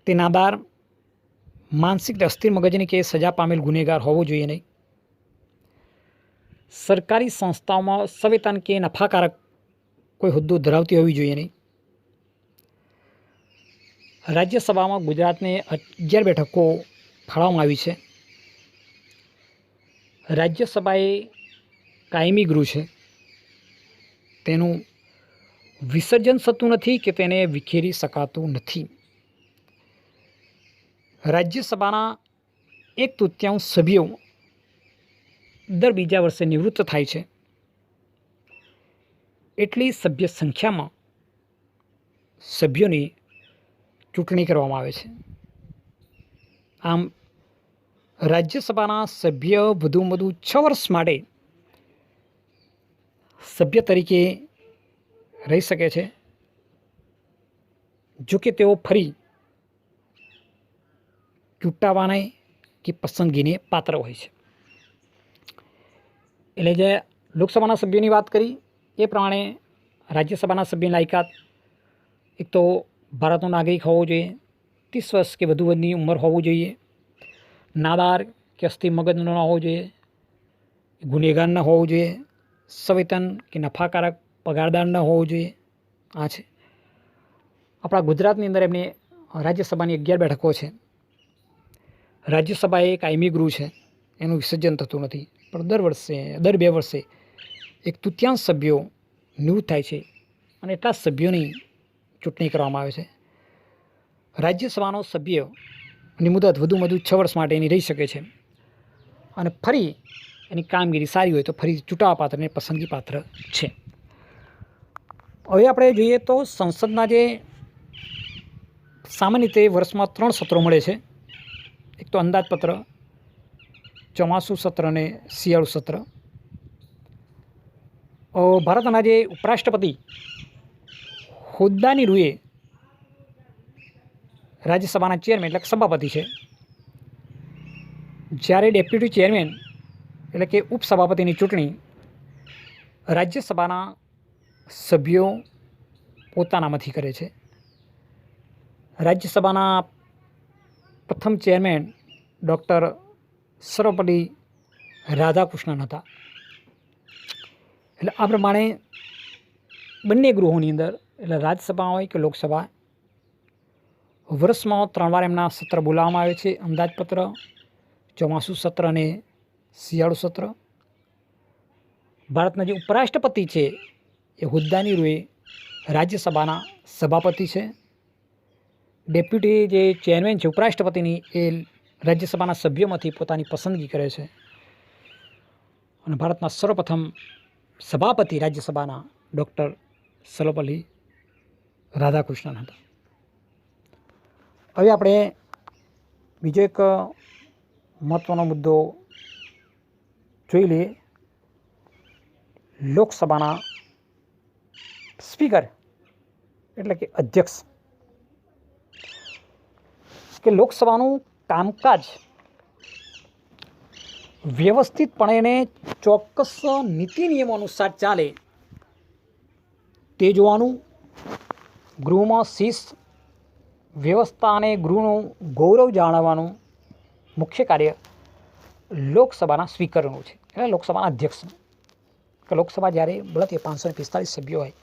તે નાદાર, માનસિક અસ્થિર મગજની કે સજા પામેલ ગુનેગાર હોવો જોઈએ નહીં. સરકારી સંસ્થાઓમાં સંવેતન કે નફાકારક કોઈ હોદ્દો ધરાવતી હોવી જોઈએ નહીં. રાજ્યસભામાં ગુજરાતને 11 બેઠકો ફાળવવામાં આવી છે. રાજ્યસભા એ કાયમી ગૃહ છે. તેનું વિસર્જન થતું નથી કે તેને વિખેરી શકાતું નથી. રાજ્યસભાના 1/3 સભ્યો દર બીજા વર્ષે નિવૃત્ત થાય છે. એટલી સભ્ય સંખ્યામાં સભ્યોની ચૂંટણી કરવામાં આવે છે. આમ રાજ્યસભાના સભ્ય વધુમાં વધુ 6 વર્ષ માટે સભ્ય તરીકે રહી શકે છે. જો કે તેઓ ફરી ચૂંટાવાને કે પસંદગીને પાત્ર હોય છે. એટલે જે લોકસભાના સભ્યોની વાત કરી એ પ્રમાણે રાજ્યસભાના સભ્યની લાયકાત એક તો ભારતનો નાગરિક હોવો જોઈએ, 30 વર્ષ કે વધુ વધની ઉંમર હોવું જોઈએ, નાદાર કે અસ્થિ મગજનો ન હોવો જોઈએ, ગુનેગાર ન હોવું જોઈએ, સવેતન કે નફાકારક પગારદાર ન હોવું જોઈએ. આ છે આપણા ગુજરાતની અંદર એમની રાજ્યસભાની 11 બેઠકો છે. રાજ્યસભા એ કાયમી ગૃહ છે, એનું વિસર્જન થતું નથી. પણ દર 2 વર્ષે 1/3 સભ્યો નિવૃત્ત થાય છે અને એટલા સભ્યોની ચૂંટણી કરવામાં આવે છે. રાજ્યસભાનો સભ્યની મુદત વધુમાં વધુ 6 વર્ષ માટે એની રહી શકે છે અને ફરી એની કામગીરી સારી હોય તો ફરી ચૂંટાવા પાત્ર અને પસંદગી પાત્ર છે. હવે આપણે જોઈએ તો સંસદના જે સામાન્ય રીતે વર્ષમાં 3 સત્રો મળે છે. એક તો અંદાજપત્ર, ચોમાસું સત્ર અને શિયાળુ સત્ર. ભારતના જે ઉપરાષ્ટ્રપતિ હોદ્દાની રૂએ રાજ્યસભાના ચેરમેન એટલે કે સભાપતિ છે, જ્યારે ડેપ્યુટી ચેરમેન એટલે કે ઉપસભાપતિની ચૂંટણી રાજ્યસભાના સભ્યો પોતાનામાંથી કરે છે. રાજ્યસભાના પ્રથમ ચેરમેન ડૉક્ટર સર્વપલ્લી રાધાકૃષ્ણન હતા. એટલે આ પ્રમાણે બંને ગૃહોની અંદર એટલે રાજ્યસભા હોય કે લોકસભા વર્ષમાં 3 વાર એમના સત્ર બોલાવવામાં આવે છે. અંદાજપત્ર, ચોમાસું સત્ર અને શિયાળુ સત્ર. ભારતના જે ઉપરાષ્ટ્રપતિ છે એ હોદ્દાની રૂએ રાજ્યસભાના સભાપતિ છે. ડેપ્યુટી જે ચેરમેન છે ઉપરાષ્ટ્રપતિની એ રાજ્યસભાના સભ્યોમાંથી પોતાની પસંદગી કરે છે અને ભારતના સર્વપ્રથમ સભાપતિ રાજ્યસભાના ડૉક્ટર સર્વપલ્લી રાધાકૃષ્ણન હતા. હવે આપણે બીજો એક મહત્ત્વનો મુદ્દો જોઈ લઈએ. લોકસભાના સ્પીકર એટલે કે અધ્યક્ષ કે લોકસભાનું કામકાજ વ્યવસ્થિતપણે ચોક્કસ નીતિ નિયમો અનુસાર ચાલે તે જોવાનું, ગૃહમાં શિસ્ત, વ્યવસ્થા અને ગૃહનું ગૌરવ જાળવવાનું મુખ્ય કાર્ય લોકસભાના સ્પીકરનું છે, એટલે લોકસભાના અધ્યક્ષનું. કે લોકસભા જ્યારે મળતી 545 સભ્યો હોય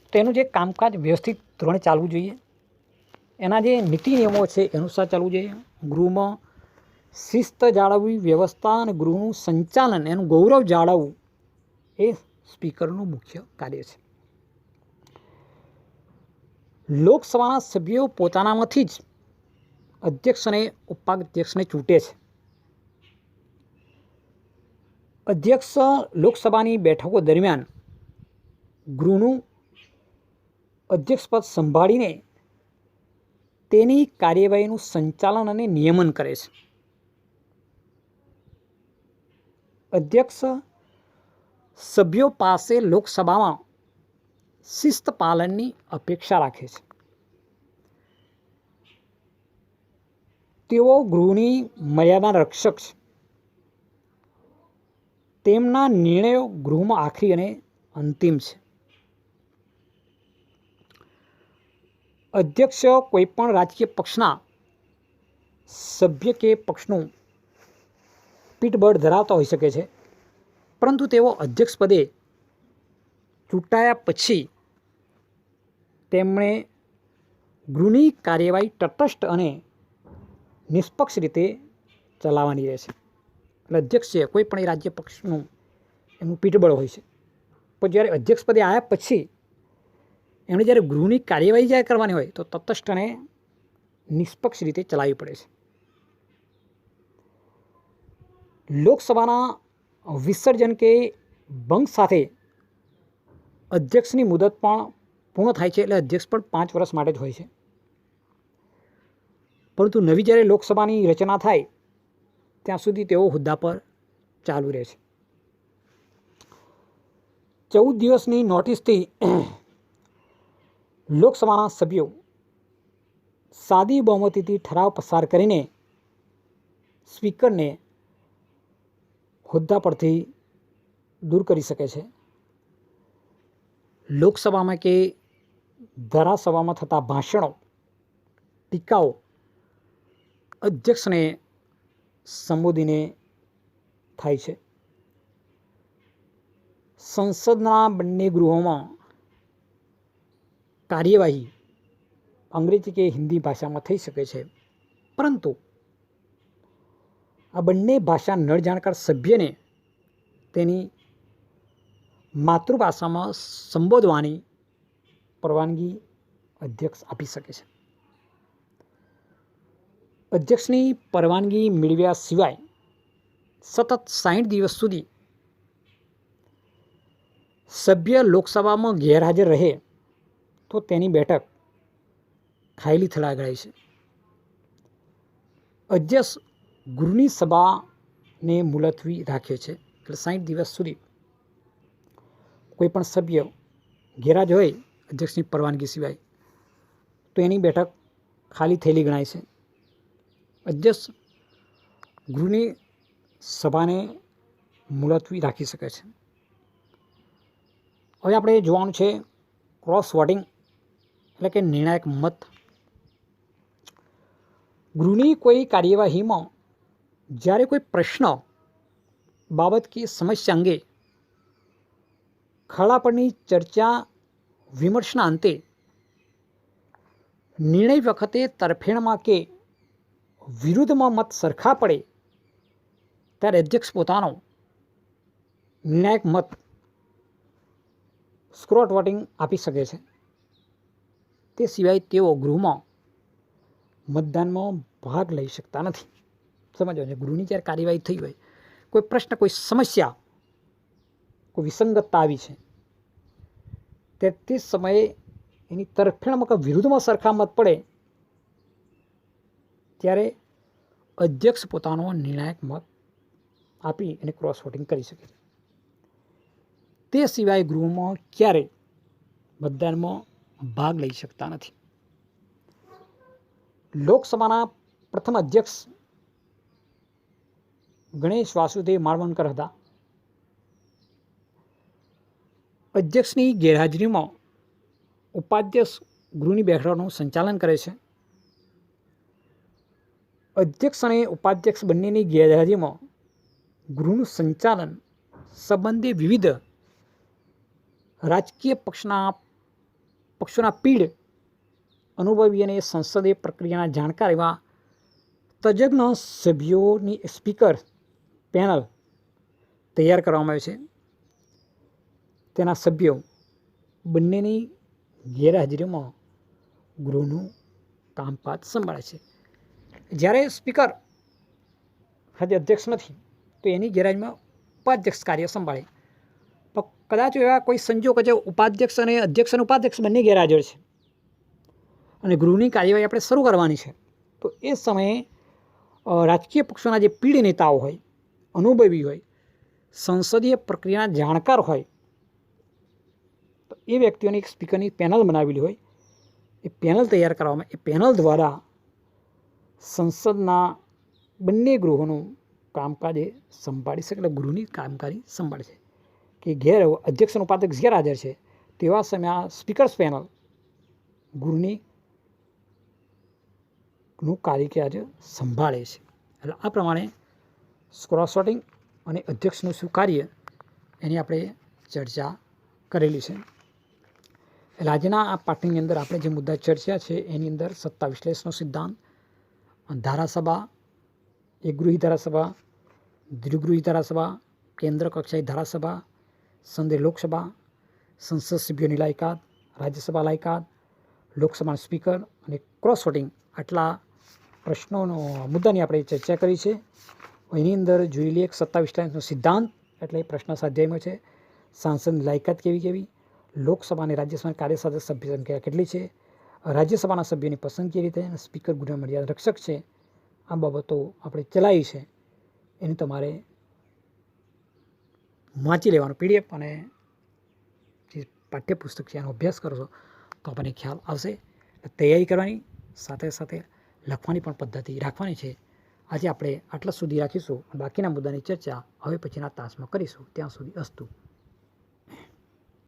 તો એનું જે કામકાજ વ્યવસ્થિત ધોરણે ચાલવું જોઈએ, એના જે નીતિ નિયમો છે એ અનુસાર ચાલવું જોઈએ, ગૃહમાં શિસ્ત જાળવવી, વ્યવસ્થા અને ગૃહનું સંચાલન એનું ગૌરવ જાળવવું એ સ્પીકરનું મુખ્ય કાર્ય છે. લોકસભાના સભ્યો પોતાનામાંથી જ અધ્યક્ષ અને ઉપાધ્યક્ષને ચૂંટે છે. અધ્યક્ષ લોકસભાની બેઠકો દરમિયાન ગૃહનું અધ્યક્ષપદ સંભાળીને તેની કાર્યવાહીનું સંચાલન અને નિયમન કરે છે. અધ્યક્ષ સભ્યો પાસે લોકસભામાં શિસ્ત પાલનની અપેક્ષા રાખે છે. તેઓ ગૃહની મર્યાદાના રક્ષક છે. તેમના નિર્ણયો ગૃહમાં આખરી અને અંતિમ છે. અધ્યક્ષ કોઈપણ રાજકીય પક્ષના સભ્ય કે પક્ષનું પીઠબળ ધરાવતા હોઈ શકે છે, પરંતુ તેઓ અધ્યક્ષ પદે ચૂંટાયા પછી તેમણે ગૃહની કાર્યવાહી તટસ્થ અને નિષ્પક્ષ રીતે ચલાવવાની રહેશે. એટલે અધ્યક્ષ છે કોઈ પણ રાજ્ય પક્ષનું એમનું પીઠબળ હોય છે, પણ જ્યારે અધ્યક્ષ પદે આવ્યા પછી એમણે જ્યારે ગૃહની કાર્યવાહી જ્યારે કરવાની હોય તો તટસ્થ અને નિષ્પક્ષ રીતે ચલાવવી પડે છે. લોકસભાના વિસર્જન કે ભંગ સાથે અધ્યક્ષની મુદત પણ પૂર્ણ થાય છે, એટલે અધ્યક્ષ પણ 5 વર્ષ માટે જ હોય છે. પરંતુ નવી જ્યારે લોકસભાની રચના થાય ત્યાં સુધી તેઓ હોદ્દા પર ચાલુ રહે છે. 14 દિવસની નોટિસથી લોકસભાના સભ્યો સાદી બહુમતીથી ઠરાવ પસાર કરીને સ્પીકરને હોદ્દા પરથી દૂર કરી શકે છે. લોકસભામાં કે ધારાસભામાં થતા ભાષણો, ટીકાઓ અધ્યક્ષને સંબોધીને થાય છે. સંસદના બંને ગૃહોમાં કાર્યવાહી અંગ્રેજી કે હિન્દી ભાષામાં થઈ શકે છે, પરંતુ આ બંને ભાષા ન જાણકાર સભ્યને તેની માતૃભાષામાં સંબોધવાની પરવાનગી અધ્યક્ષ આપી શકે છે. અધ્યક્ષની પરવાનગી મેળવ્યા સિવાય સતત 60 દિવસ સુધી સભ્ય લોકસભામાં ગેરહાજર રહે તો તેની બેઠક ખાયલી થવા ગણાય છે. અધ્યક્ષ ગૃહની સભાને મુલતવી રાખે છે, એટલે 60 દિવસ સુધી કોઈ પણ સભ્ય ગેરહાજર હોય અધ્યક્ષની પરવાનગી સિવાય તો એની બેઠક ખાલી થયેલી ગણાય છે. અધ્યક્ષ ગૃહની સભાને મુલતવી રાખી શકે છે. હવે આપણે જોવાનું છે ક્રોસ વોટિંગ એટલે કે નિર્ણાયક મત. ગૃહની કોઈ કાર્યવાહીમાં જ્યારે કોઈ પ્રશ્ન બાબત કે સમસ્યા અંગે ખરડા પરની ચર્ચા વિમર્શના અંતે નિર્ણય વખતે તરફેણમાં કે વિરુદ્ધમાં મત સરખા પડે ત્યારે અધ્યક્ષ પોતાનો નિર્ણાયક મત સ્ક્રોટ વોટિંગ આપી શકે છે. તે સિવાય તેઓ ગૃહમાં મતદાનમાં ભાગ લઈ શકતા નથી. સમજો છે, ગૃહની જ્યારે કાર્યવાહી થઈ હોય, કોઈ પ્રશ્ન, કોઈ સમસ્યા, કોઈ વિસંગતતા આવી છે, તે સમયે એની તરફેણમાં કે વિરુદ્ધમાં સરખા મત પડે ત્યારે અધ્યક્ષ પોતાનો નિર્ણાયક મત આપી અને ક્રોસ વોટિંગ કરી શકે છે. તે સિવાય ગૃહમાં ક્યારેય મતદાનમાં ભાગ લઈ શકતા નથી. લોકસભાના પ્રથમ અધ્યક્ષ ગણેશ વાસુદેવ માળવણકર હતા. અધ્યક્ષની ગેરહાજરીમાં ઉપાધ્યક્ષ ગૃહની બેઠકોનું સંચાલન કરે છે. અધ્યક્ષ અને ઉપાધ્યક્ષ બંનેની ગેરહાજરીમાં ગૃહનું સંચાલન સંબંધે વિવિધ રાજકીય પક્ષોના પીઢ અનુભવી અને સંસદીય પ્રક્રિયાના જાણકાર એવા તજજ્ઞ સભ્યોની સ્પીકર પેનલ તૈયાર કરવામાં આવે છે. તેના સભ્યો બંનેની ગેરહાજરીમાં ગૃહનું કામકાજ સંભાળે છે. જ્યારે સ્પીકર આજે અધ્યક્ષ નથી તો એની ગેરહાજરીમાં ઉપાધ્યક્ષ કાર્ય સંભાળે. પણ કદાચ એવા કોઈ સંજોગ છે ઉપાધ્યક્ષ અને અધ્યક્ષ અને ઉપાધ્યક્ષ બંને ગેરહાજર છે અને ગૃહની કાર્યવાહી આપણે શરૂ કરવાની છે, તો એ સમયે રાજકીય પક્ષોના જે પીઢ નેતાઓ હોય, અનુભવી હોય, સંસદીય પ્રક્રિયાના જાણકાર હોય, તો એ વ્યક્તિઓની એક સ્પીકરની પેનલ બનાવેલી હોય. એ પેનલ તૈયાર કરવામાં, એ પેનલ દ્વારા સંસદના બંને ગૃહોનું કામકાજ એ સંભાળી શકે. એટલે ગૃહની કામકારી સંભાળે છે કે અધ્યક્ષ અને ઉપાધ્યક્ષ ગેરહાજર છે તેવા સમયે આ સ્પીકર્સ પેનલ ગૃહની કાર્યકાજ સંભાળે છે. એટલે આ પ્રમાણે ક્રોસ વોટિંગ અને અધ્યક્ષનું શું કાર્ય એની આપણે ચર્ચા કરેલી છે. એટલે આજના આ પાઠની અંદર આપણે જે મુદ્દા ચર્ચા છે એની અંદર સત્તા વિશ્લેષણનો સિદ્ધાંત, ધારાસભા, એકગૃહી ધારાસભા, દ્વિગૃહી ધારાસભા, કેન્દ્ર કક્ષાએ ધારાસભા, સંસદીય લોકસભા, સંસદ સભ્યોની લાયકાત, રાજ્યસભા લાયકાત, લોકસભાના સ્પીકર અને ક્રોસ વોટિંગ આટલા પ્રશ્નોનો મુદ્દાની આપણે ચર્ચા કરી છે. એની અંદર જોઈ લઈએ સત્તા વિશ્લેષણનો સિદ્ધાંત એટલે પ્રશ્ન સ્વાધ્યાયમાં છે. સાંસદની લાયકાત કેવી કેવી, લોકસભા અને રાજ્યસભાની કાર્યસાધક સભ્ય સંખ્યા કેટલી છે, રાજ્યસભાના સભ્યોની પસંદગી રીતે અને સ્પીકર ગૃહ મર્યાદા રક્ષક છે. આ બાબતો આપણે ચલાવી છે. એની તમારે વાંચી લેવાનું PDF અને જે પાઠ્યપુસ્તક છે એનો અભ્યાસ કરશો તો આપણને ખ્યાલ આવશે. તૈયારી કરવાની સાથે સાથે લખવાની પણ પદ્ધતિ રાખવાની છે. આજે આપણે આટલા સુધી રાખીશું. બાકીના મુદ્દાની ચર્ચા હવે પછીના તાસમાં કરીશું. ત્યાં સુધી અસ્તુ.